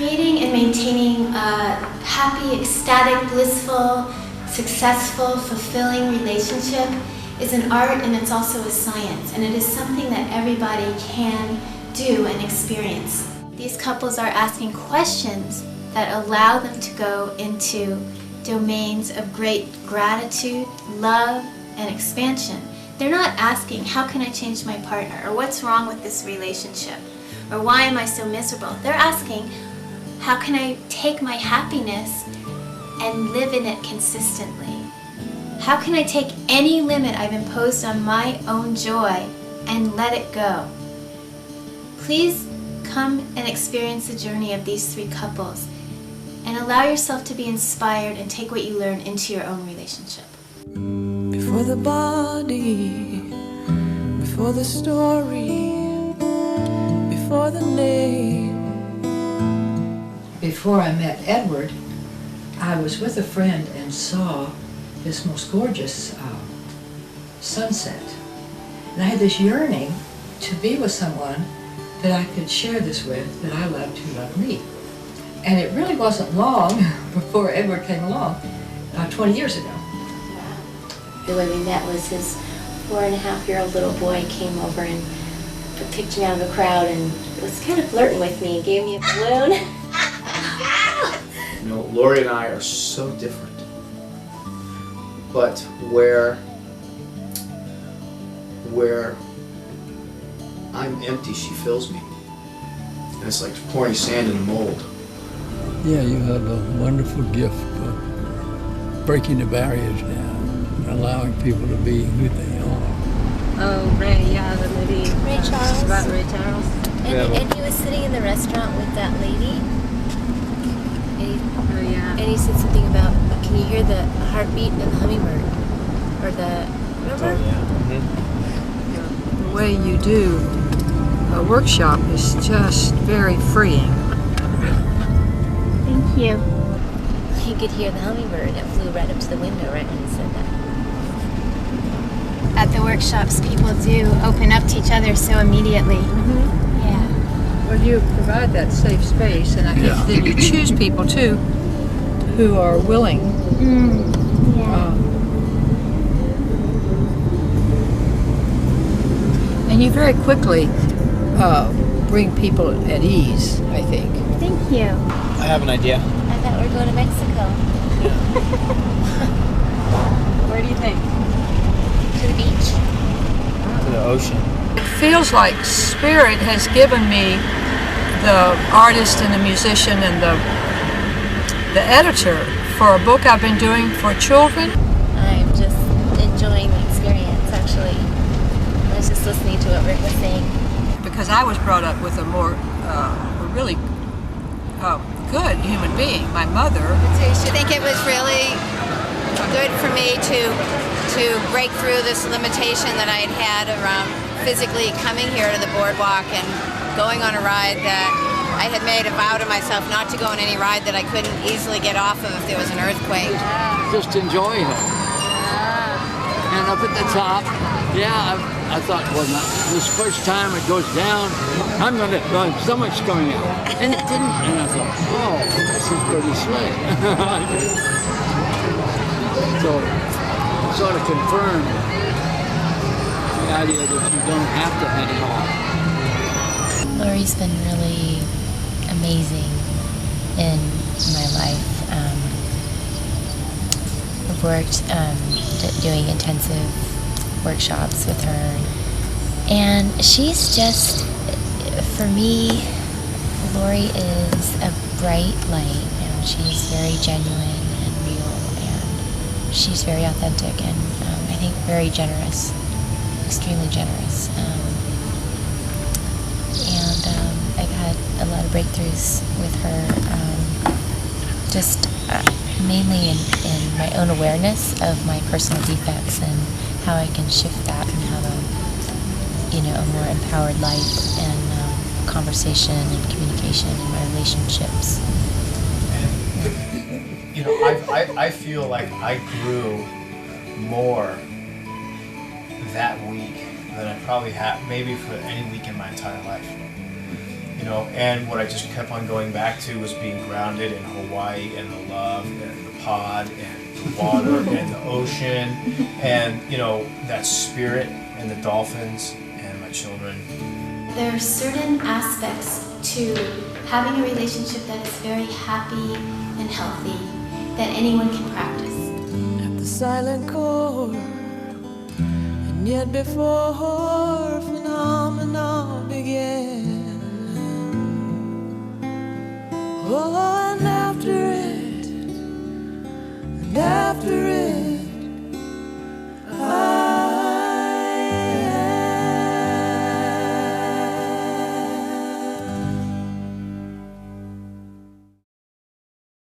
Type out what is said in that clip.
Creating and maintaining a happy, ecstatic, blissful, successful, fulfilling relationship is an art, and it's also a science, and it is something that everybody can do and experience. These couples are asking questions that allow them to go into domains of great gratitude, love, and expansion. They're not asking, how can I change my partner, or what's wrong with this relationship, or why am I so miserable? They're asking, how can I take my happiness and live in it consistently? How can I take any limit I've imposed on my own joy and let it go? Please come and experience the journey of these three couples and allow yourself to be inspired and take what you learn into your own relationship. Before the body, before the story, before the name. Before I met Edward, I was with a friend and saw this most gorgeous sunset. And I had this yearning to be with someone that I could share this with, that I loved, who loved me. And it really wasn't long before Edward came along, 20 years ago. The way we met was his 4.5-year-old little boy came over and picked me out of a crowd and was kind of flirting with me and gave me a balloon. You know, Laurie and I are so different, but where I'm empty, she fills me. And it's like pouring sand in a mold. Yeah, you have a wonderful gift of breaking the barriers down, allowing people to be who they are. Oh, Ray, yeah, the movie. Ray Charles. About Ray Charles. And he was sitting in the restaurant with that lady. Oh, yeah. And he said something about, can you hear the heartbeat of the hummingbird? Or the, remember? Oh, yeah. Mm-hmm. The way you do a workshop is just very freeing. Thank you. You could hear the hummingbird. It flew right up to the window right when he said that. At the workshops, people do open up to each other so immediately. Mm-hmm. Yeah. Well, you provide that safe space, and I think then you choose people too who are willing. Yeah. And you very quickly bring people at ease, I think. Thank you. I have an idea. I thought we were going to Mexico. Where do you think? To the beach. To the ocean. It feels like Spirit has given me the artist and the musician and the editor for a book I've been doing for children. I'm just enjoying the experience, actually. I was just listening to what Rick was saying. Because I was brought up with a more, a really good human being, my mother. I think it was really good for me to break through this limitation that I had around physically coming here to the boardwalk and going on a ride that I had made a vow to myself not to go on any ride that I couldn't easily get off of if there was an earthquake. Just enjoying it. And up at the top, I thought, well, this first time it goes down, I'm going to, so much coming out. And it didn't. And I thought, oh, this is pretty slick. So it sort of confirmed the idea that you don't have to hang it all. Laurie's been really amazing in my life. I've worked doing intensive workshops with her, and she's just, for me, Laurie is a bright light, and she's very genuine and real, and she's very authentic, and I think very generous, extremely generous. I've had a lot of breakthroughs with her, just mainly in my own awareness of my personal defects and how I can shift that and have a more empowered life and conversation and communication in my relationships. And, you know, I feel like I grew more that week than I probably have maybe for any week in my entire life. You know, and what I just kept on going back to was being grounded in Hawaii and the love and the pod and the water and the ocean and, you know, that spirit and the dolphins and my children. There are certain aspects to having a relationship that is very happy and healthy that anyone can practice. At the silent chord, and yet before phenomena began. Oh,